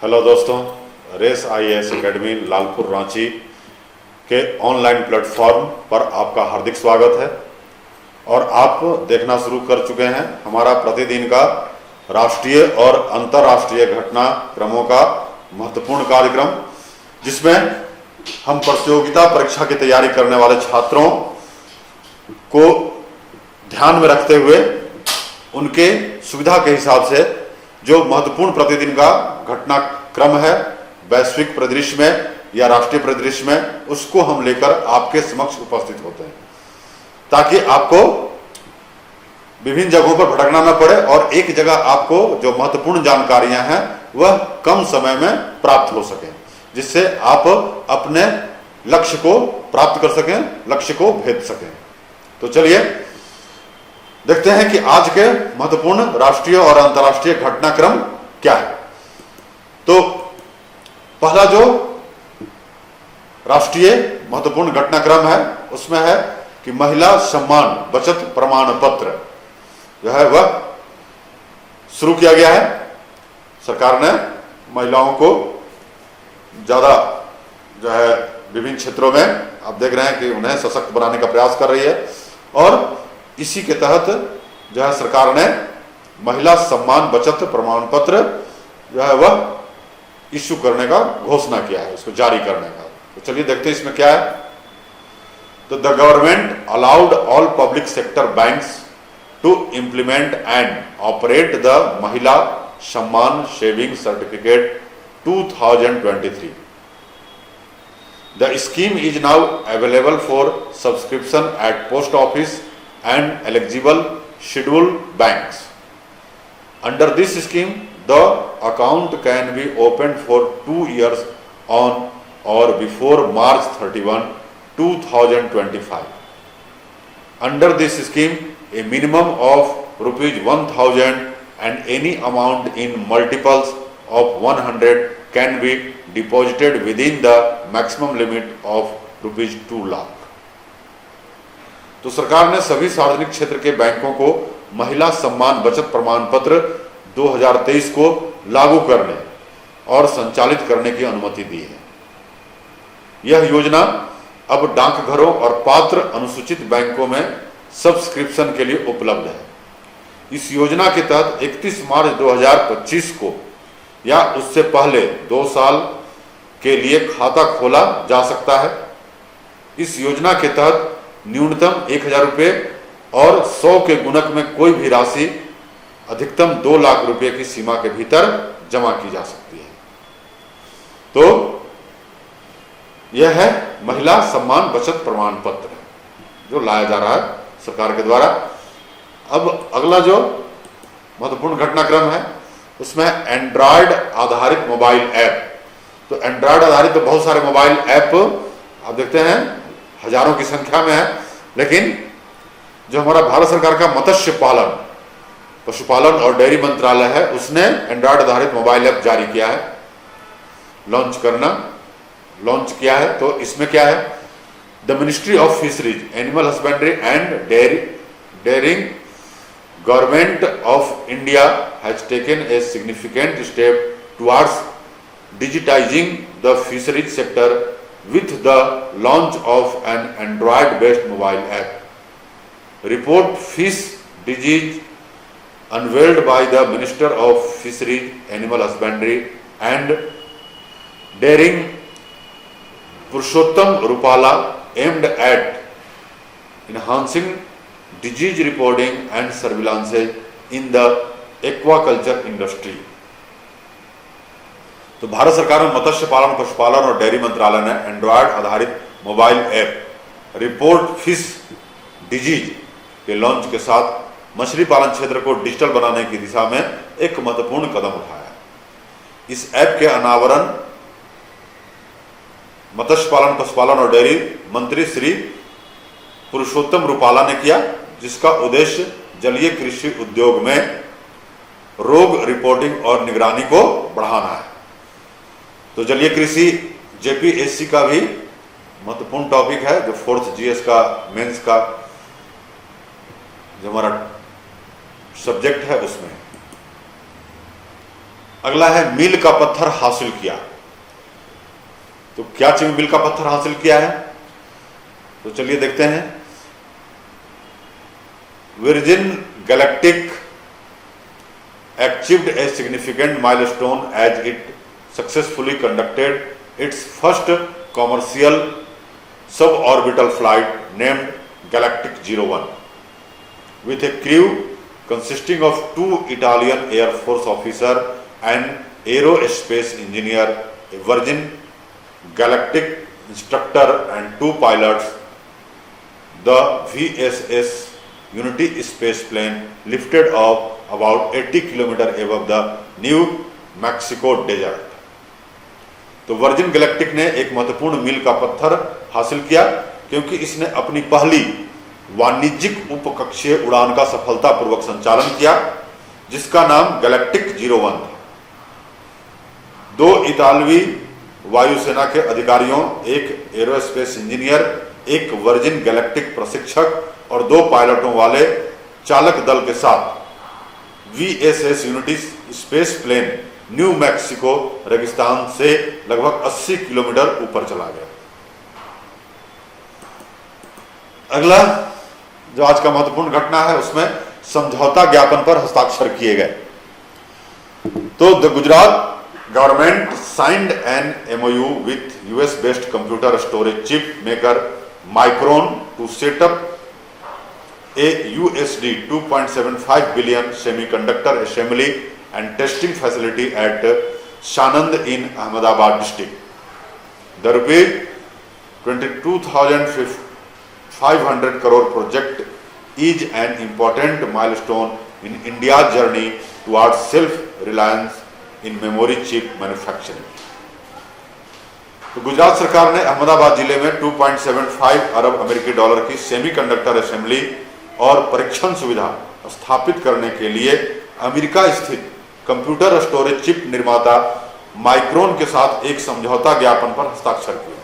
Hello दोस्तों, race IAS academy Lalpur Ranchi के online platform पर आपका हार्दिक स्वागत है। और आप देखना शुरू कर चुके हैं हमारा प्रतिदिन का राष्ट्रीय और अंतर्राष्ट्रीय घटनाक्रमों का महत्वपूर्ण कार्यक्रम, जिसमें हम प्रतियोगिता परीक्षा की तैयारी करने वाले छात्रों को ध्यान में रखते हुए उनके सुविधा के हिसाब से जो महत्वपूर्ण प्रतिदिन का घटनाक्रम है वैश्विक परिदृश्य में या राष्ट्रीय परिदृश्य में, उसको हम लेकर आपके समक्ष उपस्थित होते हैं, ताकि आपको विभिन्न जगहों पर भटकना न पड़े और एक जगह आपको जो महत्वपूर्ण जानकारियां हैं वह कम समय में प्राप्त हो सके, जिससे आप अपने लक्ष्य को प्राप्त कर सकें, लक्ष्य को भेद सकें। तो चलिए देखते हैं कि आज के महत्वपूर्ण राष्ट्रीय और अंतर्राष्ट्रीय घटनाक्रम क्या है। तो पहला जो राष्ट्रीय महत्वपूर्ण घटनाक्रम है उसमें है कि महिला सम्मान बचत प्रमाण पत्र जो है वह शुरू किया गया है। सरकार ने महिलाओं को ज्यादा जो है विभिन्न क्षेत्रों में आप देख रहे हैं कि उन्हें सशक्त बनाने का प्रयास कर रही है, और इसी के तहत जो है सरकार ने महिला सम्मान बचत प्रमाण पत्र जो है वह इश्यू करने का घोषणा किया है, उसको जारी करने का। तो चलिए देखते हैं इसमें क्या है। तो the government allowed all public sector banks to implement and operate the Mahila Samman saving certificate 2023. The scheme is now available for subscription at post office and eligible scheduled banks. Under this scheme, the account can be opened for 2 years on or before March 31, 2025. Under this scheme, a minimum of rupees 1,000 and any amount in multiples of 100 can be deposited within the maximum limit of rupees 2 lakh. तो सरकार ने सभी सार्वजनिक क्षेत्र के बैंकों को महिला सम्मान बचत प्रमाण पत्र 2023 को लागू करने और संचालित करने की अनुमति दी है। यह योजना अब डाकघरों और पात्र अनुसूचित बैंकों में सब्सक्रिप्शन के लिए उपलब्ध है। इस योजना के तहत 31 मार्च 2025 को या उससे पहले 2 साल के लिए खाता खोला जा सकता है। इस योजना के तहत न्यूनतम 1,000 रुपये और 100 के गुणक में कोई भी राशि अधिकतम 2 लाख रुपए की सीमा के भीतर जमा की जा सकती है। तो यह है महिला सम्मान बचत प्रमाण पत्र जो लाया जा रहा है सरकार के द्वारा। अब अगला जो महत्वपूर्ण घटनाक्रम है उसमें एंड्रॉयड आधारित मोबाइल ऐप। तो एंड्रॉयड आधारित तो बहुत सारे मोबाइल ऐप आप देखते हैं हजारों की संख्या में है, लेकिन जो हमारा भारत सरकार का मत्स्य पालन, पशुपालन और डेयरी मंत्रालय है उसने एंड्रॉयड आधारित मोबाइल ऐप जारी किया है, लॉन्च किया है। तो इसमें क्या है, the ministry of fisheries, animal husbandry and dairying, government of India has taken a significant step towards digitizing the fisheries sector with the launch of an Android-based mobile app. Report Fish Disease unveiled by the Minister of Fisheries, Animal Husbandry and Dairying Purushottam Rupala aimed at enhancing disease reporting and surveillance in the aquaculture industry. तो भारत सरकार में मत्स्य पालन, पशुपालन और dairy मंत्रालय ने Android आधारित mobile app report fish disease के लॉन्च के साथ मछली पालन क्षेत्र को डिजिटल बनाने की दिशा में एक महत्वपूर्ण कदम उठाया। इस ऐप के अनावरण मत्स्य पालन, पशुपालन और डेयरी मंत्री श्री पुरुषोत्तम रूपाला ने किया, जिसका उद्देश्य जलीय कृषि उद्योग में रोग रिपोर्टिंग और निगरानी को बढ़ाना है। तो जलीय कृषि जेपीएससी का भी महत्वपूर्ण टॉपिक है, जो 4th जीएस का मेंस का जो हमारा सब्जेक्ट है उसमें। अगला है मील का पत्थर हासिल किया। तो क्या चीज मील का पत्थर हासिल किया है, तो चलिए देखते हैं। Virgin galactic achieved a significant milestone as it successfully conducted its first commercial suborbital flight named Galactic 01 with a crew consisting of 2 Italian Air Force officers, an aerospace engineer, a Virgin Galactic instructor and 2 pilots. The VSS Unity space plane lifted off about 80 kilometre above the New Mexico desert. तो Virgin Galactic ने एक महत्वपूर्ण मील का पत्थर हासिल किया क्योंकि इसने अपनी पहली वाणिज्यिक उपकक्षीय उड़ान का सफलतापूर्वक संचालन किया, जिसका नाम गैलेक्टिक 01 था। 2 इतालवी वायुसेना के अधिकारियों, एक एरोस्पेस इंजीनियर, एक वर्जिन गैलेक्टिक प्रशिक्षक और 2 पायलटों वाले चालक दल के साथ VSS unity space plane New Mexico रेगिस्तान से लगभग 80 किलोमीटर ऊपर चला गया। अगला जो आज का महत्वपूर्ण घटना है, उसमें समझौता ज्ञापन पर हस्ताक्षर किए गए। तो the Gujarat government signed an MOU with US based computer storage chip maker Micron to set up a USD 2.75 billion semiconductor assembly and testing facility at Sanand in Ahmedabad district. The rupees 22,500 crore project is an important milestone in India's journey towards self-reliance in memory chip manufacturing. तो गुजरात सरकार ने अहमदाबाद जिले में 2.75 अरब अमेरिकी dollar की semiconductor assembly और परीक्षण सुविधा स्थापित करने के लिए अमेरिका स्थित कंप्यूटर स्टोरेज चिप निर्माता माइक्रोन के साथ एक समझौता ज्ञापन पर हस्ताक्षर किए।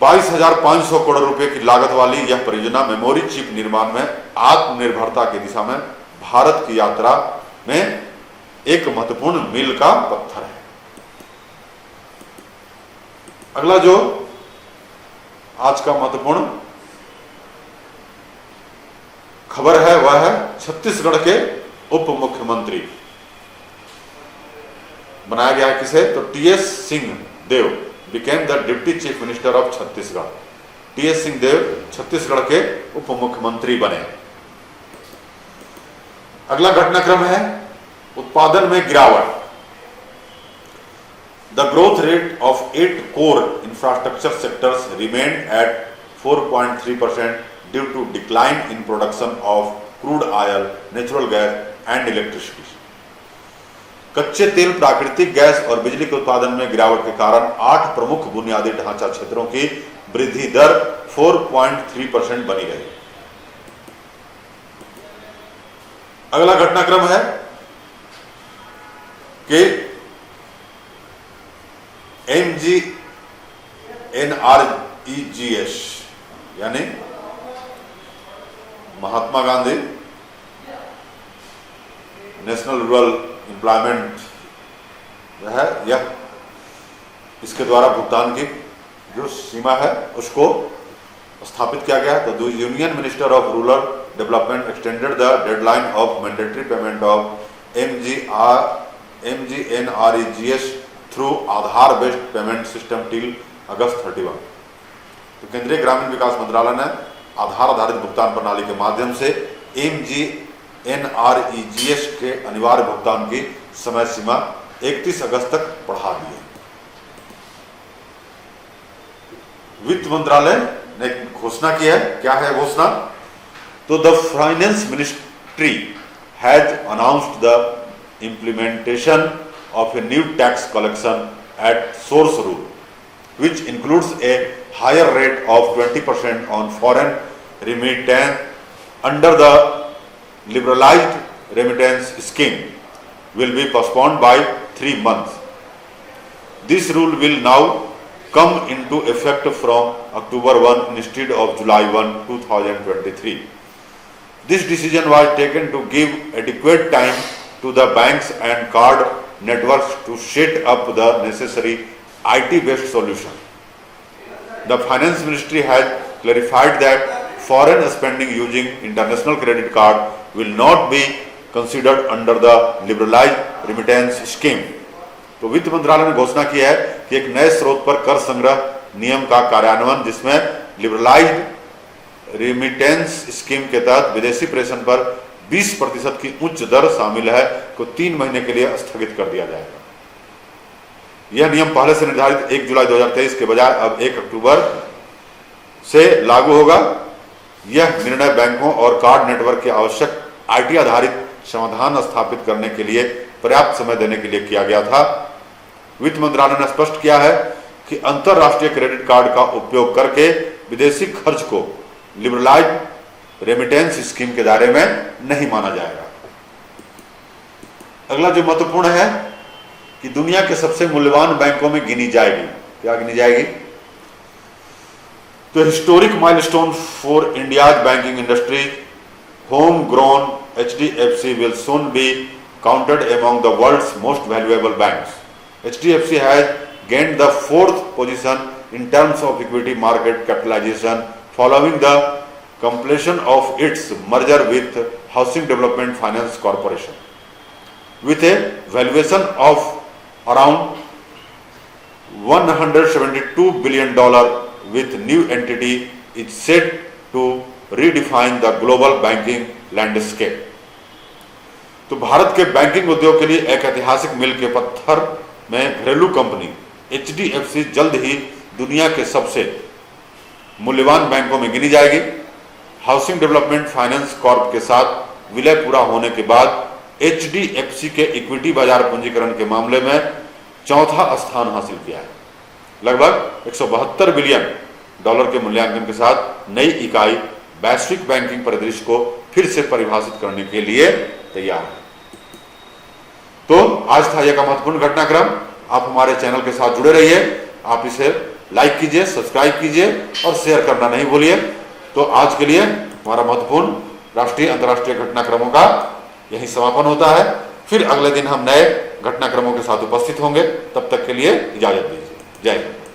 22,500 करोड़ रुपए की लागत वाली यह परियोजना मेमोरी चिप निर्माण में आत्मनिर्भरता की दिशा में भारत की यात्रा में एक महत्वपूर्ण मील का पत्थर है। अगला जो आज का महत्वपूर्ण खबर है वह है छत्तीसगढ़ के उप मुख्यमंत्री बनाया गया है। किसे? तो TS Singhdeo became the deputy chief minister of Chhattisgarh. TS Singhdeo Chhattisgarh के उप मुख्यमंत्री बने। अगला घटनाक्रम है उत्पादन में गिरावट। The growth rate of 8 core infrastructure sectors remained at 4.3% due to decline in production of crude oil, natural gas and electricity. कच्चे तेल, प्राकृतिक गैस और बिजली के उत्पादन में गिरावट के कारण 8 प्रमुख बुनियादी ढांचा क्षेत्रों की वृद्धि दर 4.3% बनी रही। अगला घटनाक्रम है कि MGNREGS यानी Mahatma Gandhi national rural employment है, यह इसके द्वारा भुगतान की जो सीमा है उसको स्थापित किया गया। तो union minister of rural development extended the deadline of mandatory payment of MGNREGS through Aadhaar based payment system till August 31। तो केंद्रीय ग्रामीण विकास मंत्रालय ने आधार आधारित भुगतान प्रणाली के माध्यम से MGNREGS के अनिवार्य भुगतान की समय सीमा 31 अगस्त तक बढ़ा दी है। वित्त मंत्रालय ने घोषणा की है। क्या है घोषणा? तो the finance ministry has announced the implementation of a new tax collection at source rule which includes a higher rate of 20% on foreign remittance under the liberalized remittance scheme will be postponed by 3 months. This rule will now come into effect from October 1 instead of July 1, 2023. This decision was taken to give adequate time to the banks and card networks to set up the necessary IT-based solution. The Finance Ministry has clarified that foreign spending using international credit card will not be considered under the liberalized remittance scheme. तो वित्त मंत्रालय ने घोषणा की है कि एक नए स्रोत पर कर संग्रह नियम का कार्यान्वयन, जिसमें लिबरलाइज्ड रिमिटेंस स्कीम के तहत विदेशी प्रेषण पर 20% की उच्च दर शामिल है, को 3 महीने के लिए स्थगित कर दिया जाएगा। यह नियम पहले से निर्धारित 1 जुलाई 2023 के बजाय अब 1 अक्टूबर से लागू होगा। यह निर्णय बैंकों और कार्ड नेटवर्क के आवश्यक IT आधारित समाधान स्थापित करने के लिए पर्याप्त समय देने के लिए किया गया था। वित्त मंत्रालय ने स्पष्ट किया है कि अंतरराष्ट्रीय क्रेडिट कार्ड का उपयोग करके विदेशी खर्च को लिबरलाइज्ड रेमिटेंस स्कीम के दायरे में नहीं माना जाएगा। अगला जो महत्वपूर्ण है कि दुनिया के सबसे मूल्यवान बैंकों में गिनी जाएगी। क्या गिनी जाएगी? तो historic milestone for India's banking industry, home grown HDFC will soon be counted among the world's most valuable banks. HDFC has gained the 4th position in terms of equity market capitalization following the completion of its merger with Housing Development Finance Corporation. With a valuation of around $172 billion, with new entity is set to redefine the global banking landscape. तो भारत के banking उद्योग के लिए एक ऐतिहासिक मील के पत्थर में घरेलू कंपनी HDFC जल्द ही दुनिया के सबसे मूल्यवान बैंकों में गिनी जाएगी। हाउसिंग डेवलपमेंट फाइनेंस कॉर्प के साथ विलय पूरा होने के बाद HDFC के इक्विटी बाजार पूंजीकरण के मामले में चौथा स्थान हासिल किया है। लगभग $172 बिलियन के मूल्यांकन के साथ नई इकाई वैश्विक बैंकिंग परिदृश्य को फिर से परिभाषित करने के लिए तैयार है। तो आज था यह का महत्वपूर्ण घटनाक्रम। आप हमारे चैनल के साथ जुड़े रहिए, आप इसे लाइक कीजिए, सब्सक्राइब कीजिए और शेयर करना नहीं भूलिए। तो आज के लिए हमारा महत्वपूर्ण राष्ट्रीय अंतर्राष्ट्रीय घटनाक्रमों का यही समापन होता है। फिर अगले दिन हम नए घटनाक्रमों के साथ उपस्थित होंगे। तब तक के लिए इजाजत दीजिए। जय हिंद।